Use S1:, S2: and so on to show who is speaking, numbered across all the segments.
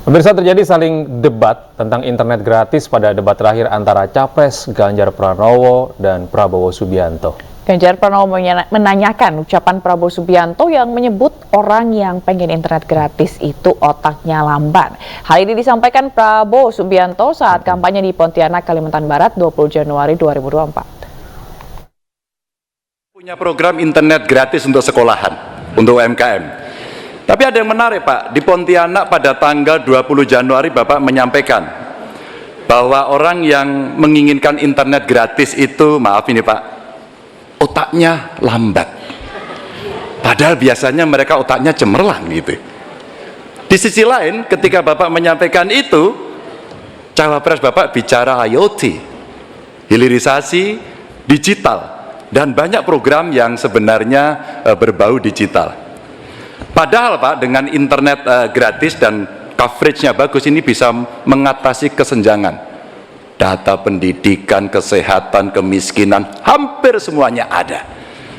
S1: Pemirsa, terjadi saling debat tentang internet gratis pada debat terakhir antara Capres Ganjar Pranowo dan Prabowo Subianto.
S2: Ganjar Pranowo menanyakan ucapan Prabowo Subianto yang menyebut orang yang pengen internet gratis itu otaknya lamban. Hal ini disampaikan Prabowo Subianto saat kampanye di Pontianak, Kalimantan Barat 20 Januari 2024.
S3: Punya program internet gratis untuk sekolahan, untuk UMKM. Tapi ada yang menarik, Pak. Di Pontianak pada tanggal 20 Januari Bapak menyampaikan bahwa orang yang menginginkan internet gratis itu, maaf ini Pak, otaknya lambat. Padahal biasanya mereka otaknya cemerlang gitu. Di sisi lain, ketika Bapak menyampaikan itu, cawapres Bapak bicara IoT, hilirisasi digital, dan banyak program yang sebenarnya berbau digital. Padahal Pak, dengan internet gratis dan coveragenya bagus, ini bisa mengatasi kesenjangan. Data pendidikan, kesehatan, kemiskinan, hampir semuanya ada.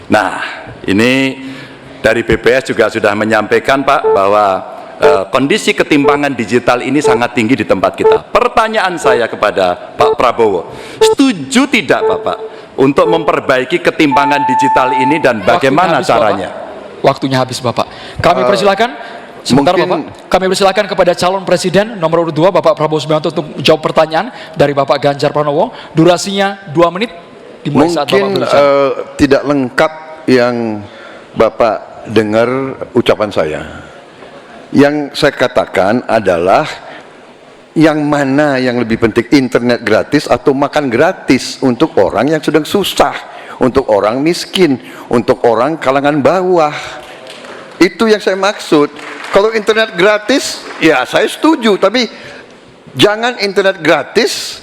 S3: Nah, ini dari BPS juga sudah menyampaikan Pak, bahwa kondisi ketimpangan digital ini sangat tinggi di tempat kita. Pertanyaan saya kepada Pak Prabowo, setuju tidak Bapak untuk memperbaiki ketimpangan digital ini dan bagaimana caranya?
S4: Waktunya habis Bapak. Kami persilakan sebentar Bapak. Kami persilakan kepada calon presiden nomor urut 2 Bapak Prabowo Subianto untuk menjawab pertanyaan dari Bapak Ganjar Pranowo. Durasinya 2 menit dimulai saat Bapak berbicara.
S5: Tidak lengkap yang Bapak dengar ucapan saya. Yang saya katakan adalah yang mana yang lebih penting, internet gratis atau makan gratis untuk orang yang sedang susah, untuk orang miskin, untuk orang kalangan bawah. Itu yang saya maksud. Kalau internet gratis, ya saya setuju, tapi jangan internet gratis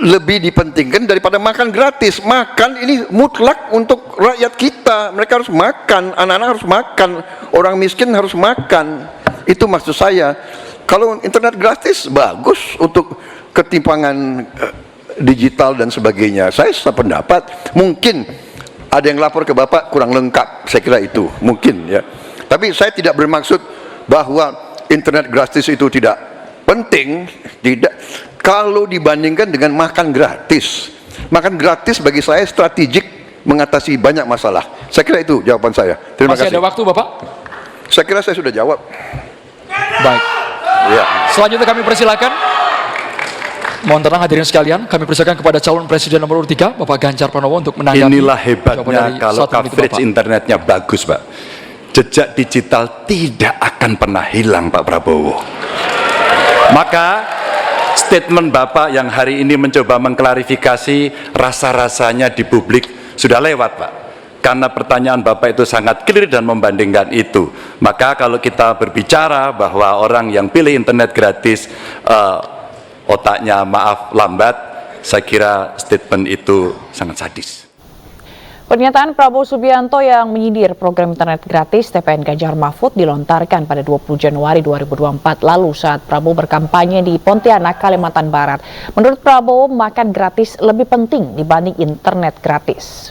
S5: lebih dipentingkan daripada makan gratis. Makan ini mutlak untuk rakyat kita. Mereka harus makan, anak-anak harus makan, orang miskin harus makan. Itu maksud saya. Kalau internet gratis bagus untuk ketimpangan digital dan sebagainya. Saya sependapat. Mungkin ada yang lapor ke Bapak kurang lengkap, saya kira itu mungkin ya. Tapi saya tidak bermaksud bahwa internet gratis itu tidak penting, tidak. Kalau dibandingkan dengan makan gratis, makan gratis bagi saya strategik mengatasi banyak masalah. Saya kira itu jawaban saya. Terima kasih.
S4: Masih ada waktu Bapak?
S5: Saya kira saya sudah jawab.
S4: Baik.
S5: Ya.
S4: Selanjutnya kami persilakan. Mohon tenang hadirin sekalian, kami persilakan kepada calon presiden nomor urut 3 Bapak Ganjar Pranowo untuk menanggapi.
S3: Inilah hebatnya kalau coverage internetnya bagus Pak. Jejak digital tidak akan pernah hilang Pak Prabowo. Maka statement Bapak yang hari ini mencoba mengklarifikasi rasa-rasanya di publik sudah lewat Pak. Karena pertanyaan Bapak itu sangat clear dan membandingkan itu. Maka kalau kita berbicara bahwa orang yang pilih internet gratis otaknya maaf lambat, saya kira statement itu sangat sadis.
S2: Pernyataan Prabowo Subianto yang menyindir program internet gratis TPN Ganjar Mahfud dilontarkan pada 20 Januari 2024 lalu saat Prabowo berkampanye di Pontianak, Kalimantan Barat. Menurut Prabowo, makan gratis lebih penting dibanding internet gratis.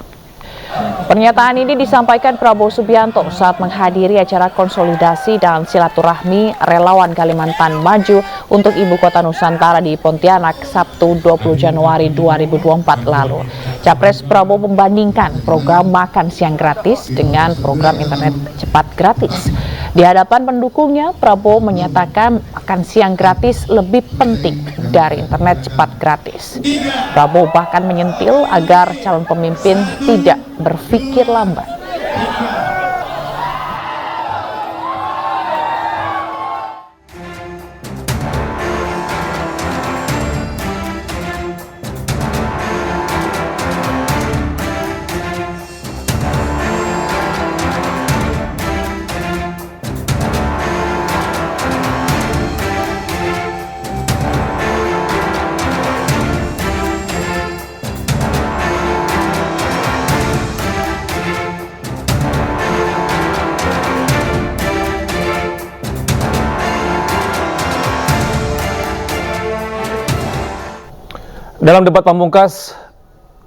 S2: Pernyataan ini disampaikan Prabowo Subianto saat menghadiri acara konsolidasi dan silaturahmi relawan Kalimantan Maju untuk Ibu Kota Nusantara di Pontianak Sabtu 20 Januari 2024 lalu. Capres Prabowo membandingkan program makan siang gratis dengan program internet cepat gratis. Di hadapan pendukungnya, Prabowo menyatakan makan siang gratis lebih penting dari internet cepat gratis. Prabowo bahkan menyentil agar calon pemimpin tidak berpikir lambat.
S1: Dalam debat pamungkas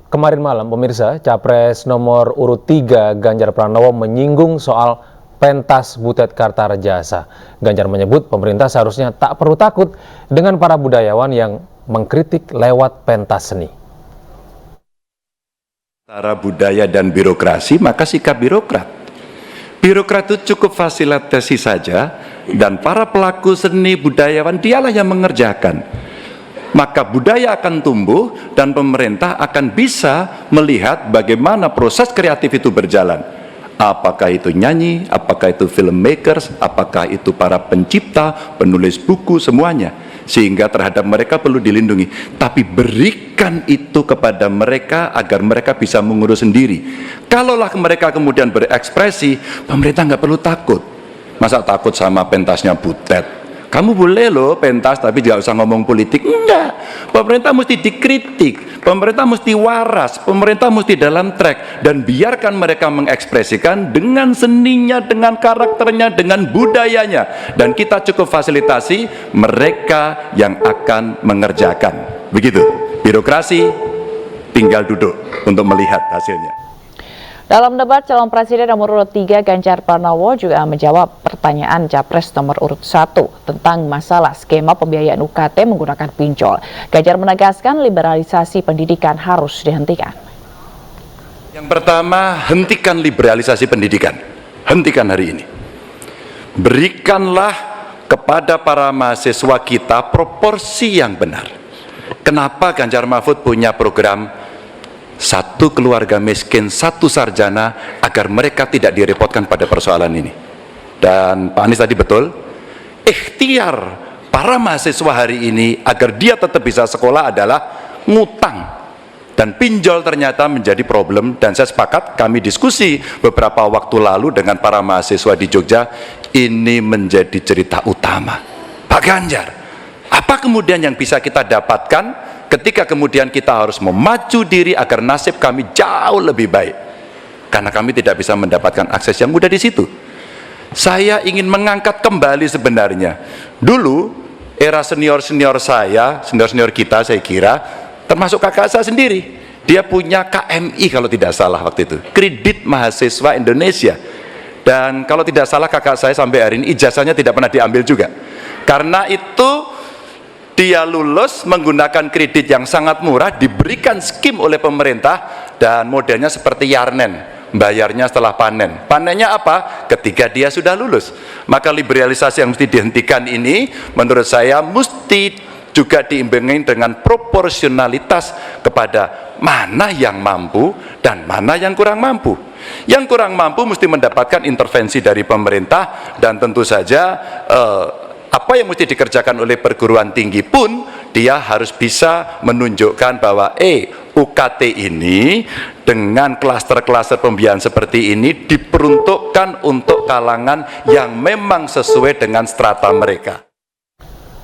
S1: kemarin malam, pemirsa, Capres nomor urut 3 Ganjar Pranowo menyinggung soal pentas Butet Kartarejasa. Ganjar menyebut pemerintah seharusnya tak perlu takut dengan para budayawan yang mengkritik lewat pentas seni.
S3: Antara budaya dan birokrasi, maka sikap birokrat. Birokrat itu cukup fasilitasi saja, dan para pelaku seni budayawan dialah yang mengerjakan. Maka budaya akan tumbuh dan pemerintah akan bisa melihat bagaimana proses kreatif itu berjalan. Apakah itu nyanyi, apakah itu filmmakers, apakah itu para pencipta, penulis buku, semuanya. Sehingga terhadap mereka perlu dilindungi. Tapi berikan itu kepada mereka agar mereka bisa mengurus sendiri. Kalaulah mereka kemudian berekspresi, pemerintah nggak perlu takut. Masa takut sama pentasnya Butet? Kamu boleh loh pentas tapi tidak usah ngomong politik. Enggak, pemerintah mesti dikritik, pemerintah mesti waras, pemerintah mesti dalam track. Dan biarkan mereka mengekspresikan dengan seninya, dengan karakternya, dengan budayanya. Dan kita cukup fasilitasi mereka yang akan mengerjakan. Begitu, birokrasi tinggal duduk untuk melihat hasilnya.
S2: Dalam debat calon presiden nomor urut 3 Ganjar Pranowo juga menjawab pertanyaan capres nomor urut 1 tentang masalah skema pembiayaan UKT menggunakan pinjol. Ganjar menegaskan liberalisasi pendidikan harus dihentikan.
S3: Yang pertama, hentikan liberalisasi pendidikan. Hentikan hari ini. Berikanlah kepada para mahasiswa kita proporsi yang benar. Kenapa Ganjar Mahfud punya program satu keluarga miskin, satu sarjana, agar mereka tidak direpotkan pada persoalan ini. Dan Pak Anies tadi betul, ikhtiar para mahasiswa hari ini agar dia tetap bisa sekolah adalah ngutang. Dan pinjol ternyata menjadi problem, dan saya sepakat, kami diskusi beberapa waktu lalu dengan para mahasiswa di Jogja, ini menjadi cerita utama. Pak Ganjar, apa kemudian yang bisa kita dapatkan ketika kemudian kita harus memacu diri agar nasib kami jauh lebih baik? Karena kami tidak bisa mendapatkan akses yang mudah di situ. Saya ingin mengangkat kembali sebenarnya. Dulu, era senior-senior saya, senior-senior kita saya kira, termasuk kakak saya sendiri, dia punya KMI kalau tidak salah waktu itu, Kredit Mahasiswa Indonesia. Dan kalau tidak salah kakak saya sampai hari ini ijazahnya tidak pernah diambil juga. Karena itu dia lulus menggunakan kredit yang sangat murah, diberikan skim oleh pemerintah, dan modelnya seperti Yarnen, bayarnya setelah panen. Panennya apa? Ketika dia sudah lulus. Maka liberalisasi yang mesti dihentikan ini menurut saya mesti juga diimbangi dengan proporsionalitas kepada mana yang mampu dan mana yang kurang mampu. Yang kurang mampu mesti mendapatkan intervensi dari pemerintah, dan tentu saja apa yang mesti dikerjakan oleh perguruan tinggi pun dia harus bisa menunjukkan bahwa UKT ini dengan klaster-klaster pembiayaan seperti ini diperuntukkan untuk kalangan yang memang sesuai dengan strata mereka.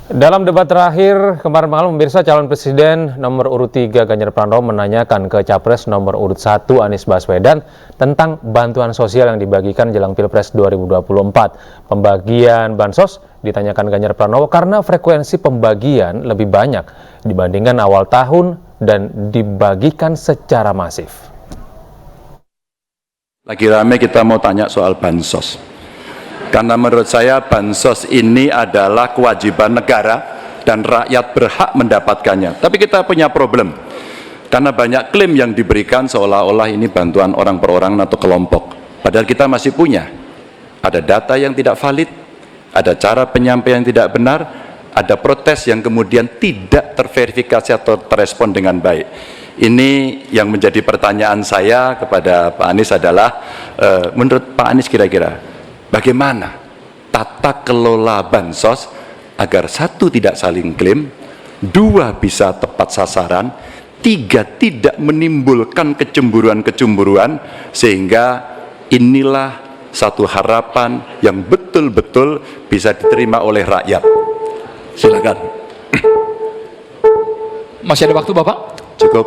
S1: Dalam debat terakhir kemarin malam, pemirsa, calon presiden nomor urut 3 Ganjar Pranowo menanyakan ke capres nomor urut 1 Anies Baswedan tentang bantuan sosial yang dibagikan jelang Pilpres 2024. Pembagian bansos ditanyakan Ganjar Pranowo karena frekuensi pembagian lebih banyak dibandingkan awal tahun dan dibagikan secara masif.
S3: Lagi rame kita mau tanya soal bansos. Karena menurut saya bansos ini adalah kewajiban negara dan rakyat berhak mendapatkannya. Tapi kita punya problem, karena banyak klaim yang diberikan seolah-olah ini bantuan orang per orang atau kelompok. Padahal kita masih punya. Ada data yang tidak valid, ada cara penyampaian yang tidak benar, ada protes yang kemudian tidak terverifikasi atau terrespon dengan baik. Ini yang menjadi pertanyaan saya kepada Pak Anies adalah, menurut Pak Anies kira-kira bagaimana tata kelola bansos agar 1, tidak saling klaim, 2, bisa tepat sasaran, 3, tidak menimbulkan kecemburuan-kecemburuan, sehingga inilah satu harapan yang betul-betul bisa diterima oleh rakyat. Silakan.
S4: Masih ada waktu Bapak?
S3: Cukup.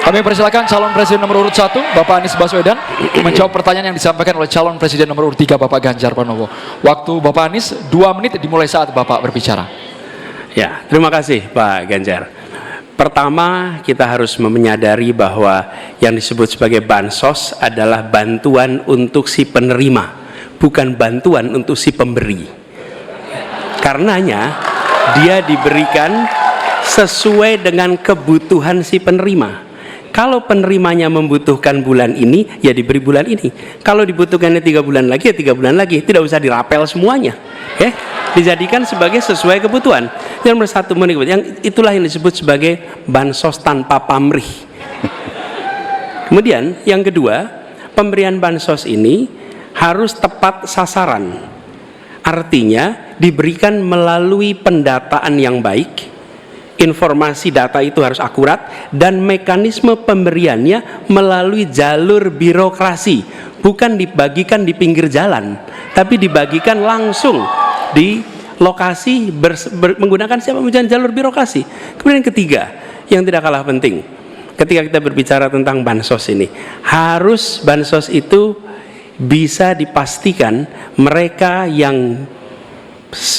S4: Kami persilakan calon presiden nomor urut 1 Bapak Anies Baswedan menjawab pertanyaan yang disampaikan oleh calon presiden nomor urut 3 Bapak Ganjar Pranowo. Waktu Bapak Anies 2 menit dimulai saat Bapak berbicara.
S6: Ya, terima kasih Pak Ganjar. Pertama, kita harus menyadari bahwa yang disebut sebagai bansos adalah bantuan untuk si penerima, bukan bantuan untuk si pemberi. Karenanya, dia diberikan sesuai dengan kebutuhan si penerima. Kalau penerimanya membutuhkan bulan ini, ya diberi bulan ini. Kalau dibutuhkannya 3 bulan lagi, ya 3 bulan lagi. Tidak usah dirapel semuanya. Dijadikan sebagai sesuai kebutuhan. Yang nomor satu, yang itulah yang disebut sebagai bansos tanpa pamrih. Kemudian yang kedua, pemberian bansos ini harus tepat sasaran. Artinya diberikan melalui pendataan yang baik. Informasi data itu harus akurat dan mekanisme pemberiannya melalui jalur birokrasi, bukan dibagikan di pinggir jalan, tapi dibagikan langsung di lokasi menggunakan siapa jalur birokrasi. Kemudian yang ketiga, yang tidak kalah penting, ketika kita berbicara tentang bansos ini, harus bansos itu bisa dipastikan mereka yang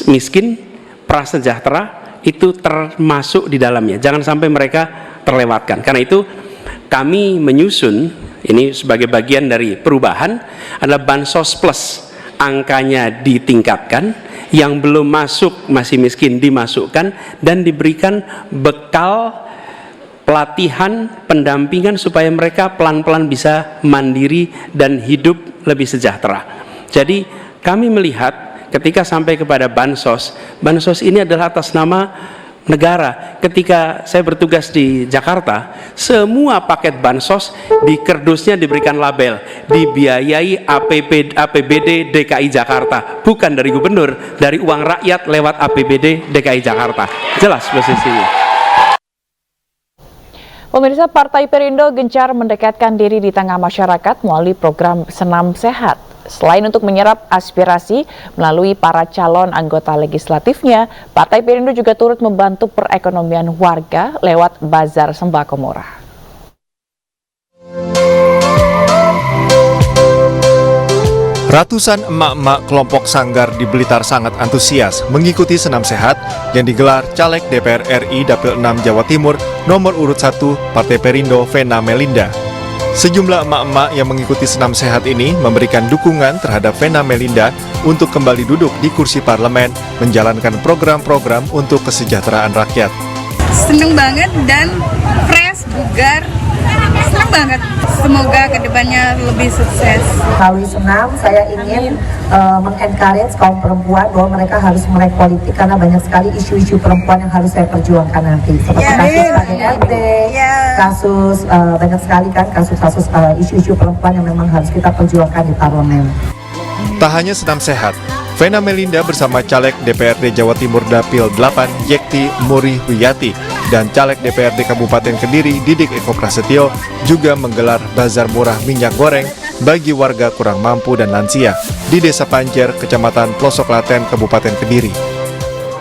S6: miskin, prasejahtera itu termasuk di dalamnya. Jangan sampai mereka terlewatkan. Karena itu kami menyusun ini sebagai bagian dari perubahan adalah bansos plus. Angkanya ditingkatkan, yang belum masuk masih miskin dimasukkan dan diberikan bekal pelatihan, pendampingan supaya mereka pelan-pelan bisa mandiri dan hidup lebih sejahtera. Jadi kami melihat ketika sampai kepada bansos, bansos ini adalah atas nama negara. Ketika saya bertugas di Jakarta, semua paket bansos di kerdusnya diberikan label dibiayai APBD DKI Jakarta, bukan dari gubernur, dari uang rakyat lewat APBD DKI Jakarta. Jelas posisinya.
S2: Pemirsa, Partai Perindo gencar mendekatkan diri di tengah masyarakat melalui program Senam Sehat. Selain untuk menyerap aspirasi melalui para calon anggota legislatifnya, Partai Perindo juga turut membantu perekonomian warga lewat bazar sembako murah.
S7: Ratusan emak-emak kelompok Sanggar di Blitar sangat antusias mengikuti Senam Sehat yang digelar Caleg DPR RI Dapil 6 Jawa Timur nomor urut 1 Partai Perindo Vena Melinda. Sejumlah emak-emak yang mengikuti Senam Sehat ini memberikan dukungan terhadap Vena Melinda untuk kembali duduk di kursi parlemen menjalankan program-program untuk kesejahteraan rakyat.
S8: Seneng banget dan fresh, bugar, seneng banget. Semoga kedepannya lebih sukses.
S9: Melalui Senam, saya ingin mengencourage kaum perempuan bahwa mereka harus melek politik karena banyak sekali isu-isu perempuan yang harus saya perjuangkan nanti. Seperti kasus KDRT, kasus banyak sekali kan kasus-kasus isu-isu perempuan yang memang harus kita perjuangkan di parlemen.
S7: Tak hanya Senam Sehat, Vena Melinda bersama Caleg DPRD Jawa Timur Dapil 8 Yekti Muri Wiyati dan Caleg DPRD Kabupaten Kediri Didik Eko Prasetyo juga menggelar bazar murah minyak goreng bagi warga kurang mampu dan lansia di Desa Panjer, Kecamatan Pelosok Klaten, Kabupaten Kediri.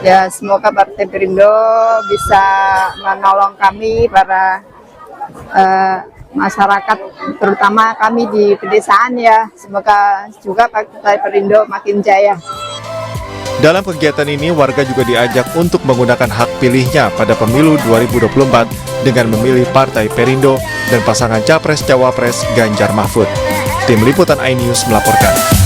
S8: Ya, semoga Partai Perindo bisa menolong kami para masyarakat, terutama kami di pedesaan ya. Semoga juga Partai Perindo makin jaya.
S7: Dalam kegiatan ini, warga juga diajak untuk menggunakan hak pilihnya pada pemilu 2024 dengan memilih Partai Perindo dan pasangan Capres-Cawapres Ganjar Mahfud. Tim Liputan iNews melaporkan.